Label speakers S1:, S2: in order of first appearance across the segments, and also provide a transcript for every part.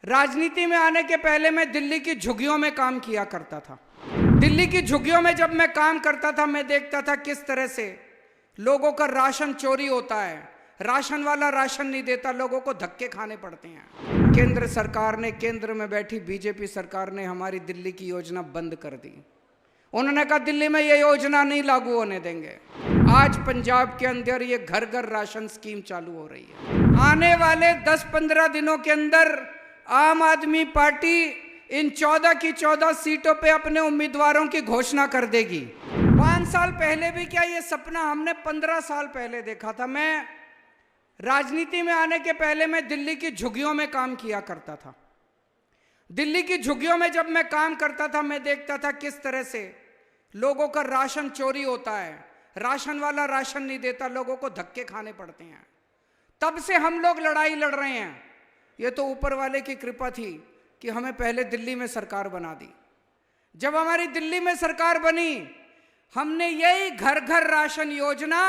S1: राजनीति में आने के पहले मैं दिल्ली की झुग्गियों में काम किया करता था। दिल्ली की झुग्गियों में जब मैं काम करता था, मैं देखता था किस तरह से लोगों का राशन चोरी होता है। राशन वाला राशन नहीं देता, लोगों को धक्के खाने पड़ते हैं। केंद्र सरकार ने, केंद्र में बैठी बीजेपी सरकार ने हमारी दिल्ली की योजना बंद कर दी। उन्होंने कहा दिल्ली में ये योजना नहीं लागू होने देंगे। आज पंजाब के अंदर ये घर घर राशन स्कीम चालू हो रही है। आने वाले 10-15 दिनों के अंदर आम आदमी पार्टी इन 14 की 14 सीटों पे अपने उम्मीदवारों की घोषणा कर देगी। 5 साल पहले भी क्या ये सपना हमने 15 साल पहले देखा था। मैं राजनीति में आने के पहले मैं दिल्ली की झुग्गियों में काम किया करता था। दिल्ली की झुग्गियों में जब मैं काम करता था, मैं देखता था किस तरह से लोगों का राशन चोरी होता है। राशन वाला राशन नहीं देता, लोगों को धक्के खाने पड़ते हैं। तब से हम लोग लड़ाई लड़ रहे हैं। ये तो ऊपर वाले की कृपा थी कि हमें पहले दिल्ली में सरकार बना दी। जब हमारी दिल्ली में सरकार बनी, हमने यही घर घर राशन योजना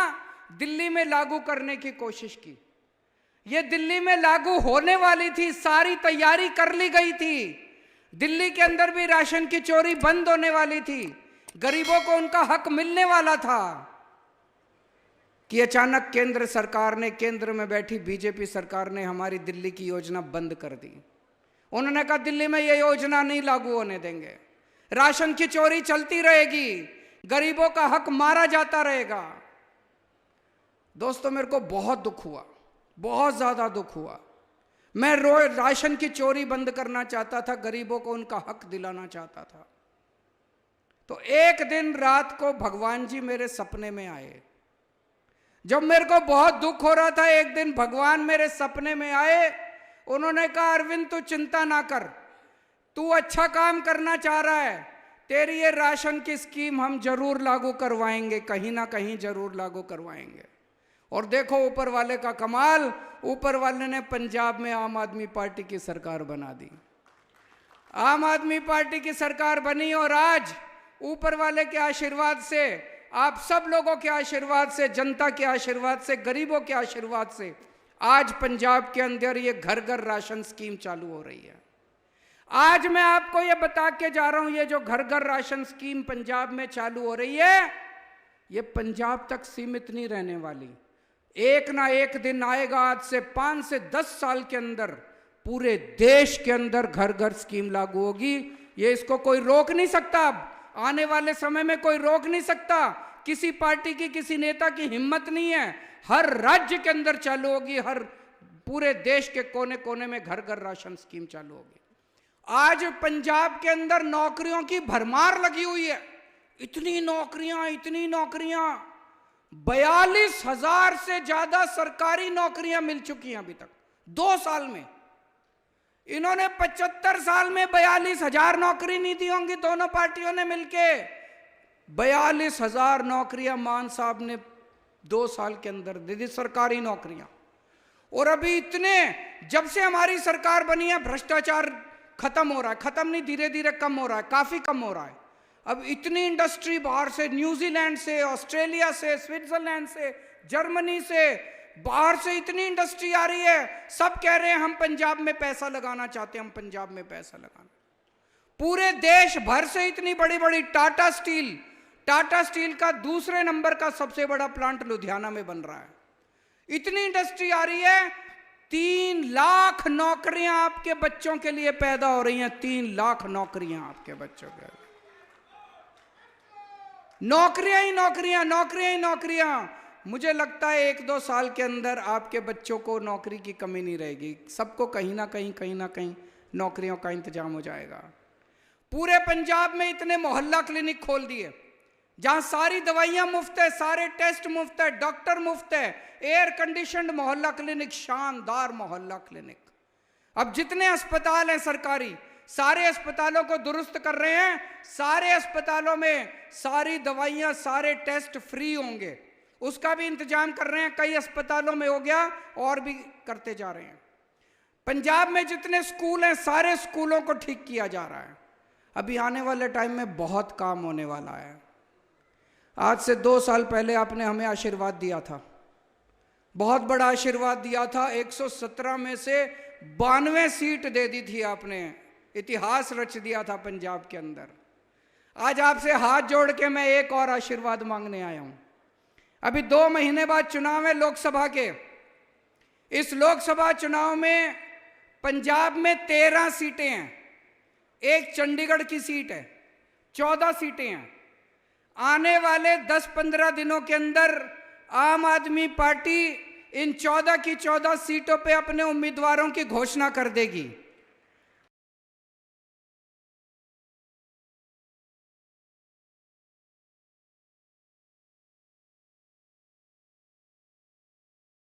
S1: दिल्ली में लागू करने की कोशिश की। ये दिल्ली में लागू होने वाली थी, सारी तैयारी कर ली गई थी। दिल्ली के अंदर भी राशन की चोरी बंद होने वाली थी, गरीबों को उनका हक मिलने वाला था कि अचानक केंद्र सरकार ने, केंद्र में बैठी बीजेपी सरकार ने हमारी दिल्ली की योजना बंद कर दी। उन्होंने कहा दिल्ली में ये योजना नहीं लागू होने देंगे, राशन की चोरी चलती रहेगी, गरीबों का हक मारा जाता रहेगा। दोस्तों, मेरे को बहुत दुख हुआ, बहुत ज्यादा दुख हुआ। मैं रोज राशन की चोरी बंद करना चाहता था, गरीबों को उनका हक दिलाना चाहता था। तो एक दिन रात को भगवान जी मेरे सपने में आए। जब मेरे को बहुत दुख हो रहा था, एक दिन भगवान मेरे सपने में आए। उन्होंने कहा अरविंद तू चिंता ना कर, तू अच्छा काम करना चाह रहा है, तेरी ये राशन की स्कीम हम जरूर लागू करवाएंगे, कहीं ना कहीं जरूर लागू करवाएंगे। और देखो ऊपर वाले का कमाल, ऊपर वाले ने पंजाब में आम आदमी पार्टी की सरकार बना दी। आम आदमी पार्टी की सरकार बनी और आज ऊपर वाले के आशीर्वाद से, आप सब लोगों के आशीर्वाद से, जनता के आशीर्वाद से, गरीबों के आशीर्वाद से आज पंजाब के अंदर ये घर घर राशन स्कीम चालू हो रही है। आज मैं आपको ये बता के जा रहा हूं, ये जो घर घर राशन स्कीम पंजाब में चालू हो रही है, ये पंजाब तक सीमित नहीं रहने वाली। एक ना एक दिन आएगा, आज से 5 से 10 साल के अंदर पूरे देश के अंदर घर घर स्कीम लागू होगी। ये इसको कोई रोक नहीं सकता। अब आने वाले समय में कोई रोक नहीं सकता। किसी पार्टी की, किसी नेता की हिम्मत नहीं है। हर राज्य के अंदर चालू होगी, हर पूरे देश के कोने कोने में घर घर राशन स्कीम चालू होगी। आज पंजाब के अंदर नौकरियों की भरमार लगी हुई है। इतनी नौकरियां, इतनी नौकरियां, 42,000 से ज्यादा सरकारी नौकरियां मिल चुकी हैं अभी तक 2 साल में। इन्होंने 75 साल में 42,000 नौकरी नहीं दी होंगी दोनों पार्टियों ने मिलके। 42,000 नौकरियां मान साहब ने 2 साल के अंदर दे दी, सरकारी नौकरियां। और अभी इतने, जब से हमारी सरकार बनी है, भ्रष्टाचार खत्म हो रहा है। खत्म नहीं, धीरे धीरे कम हो रहा है, काफी कम हो रहा है। अब इतनी इंडस्ट्री बाहर से, न्यूजीलैंड से, ऑस्ट्रेलिया से, स्विट्जरलैंड से, जर्मनी से, बाहर से इतनी इंडस्ट्री आ रही है। सब कह रहे हैं हम पंजाब में पैसा लगाना चाहते हैं, हम पंजाब में पैसा लगाना। पूरे देश भर से इतनी बड़ी बड़ी टाटा स्टील का दूसरे नंबर का सबसे बड़ा प्लांट लुधियाना में बन रहा है। इतनी इंडस्ट्री आ रही है। 3 लाख नौकरियां आपके बच्चों के लिए पैदा हो रही हैं। 3 लाख नौकरियां आपके बच्चों के, नौकरियां ही नौकरियां, नौकरियां ही नौकरियां। मुझे लगता है 1-2 साल के अंदर आपके बच्चों को नौकरी की कमी नहीं रहेगी। सबको कहीं ना कहीं नौकरियों का इंतजाम हो जाएगा। पूरे पंजाब में इतने मोहल्ला क्लिनिक खोल दिए जहां सारी दवाइयां मुफ्त है, सारे टेस्ट मुफ्त है, डॉक्टर मुफ्त है। एयर कंडीशनड मोहल्ला क्लिनिक, शानदार मोहल्ला क्लिनिक। अब जितने अस्पताल हैं सरकारी, सारे अस्पतालों को दुरुस्त कर रहे हैं। सारे अस्पतालों में सारी दवाइयां, सारे टेस्ट फ्री होंगे, उसका भी इंतजाम कर रहे हैं। कई अस्पतालों में हो गया, और भी करते जा रहे हैं। पंजाब में जितने स्कूल हैं, सारे स्कूलों को ठीक किया जा रहा है। अभी आने वाले टाइम में बहुत काम होने वाला है। आज से 2 साल पहले आपने हमें आशीर्वाद दिया था, बहुत बड़ा आशीर्वाद दिया था। 117 में से 92 सीट दे दी थी आपने, इतिहास रच दिया था पंजाब के अंदर। आज आपसे हाथ जोड़ के मैं एक और आशीर्वाद मांगने आया हूं। अभी 2 महीने बाद चुनाव है लोकसभा के। इस लोकसभा चुनाव में पंजाब में 13 सीटें हैं, एक चंडीगढ़ की सीट है, 14 सीटें हैं। आने वाले 10-15 दिनों के अंदर आम आदमी पार्टी इन 14 की 14 सीटों पे अपने उम्मीदवारों की घोषणा कर देगी।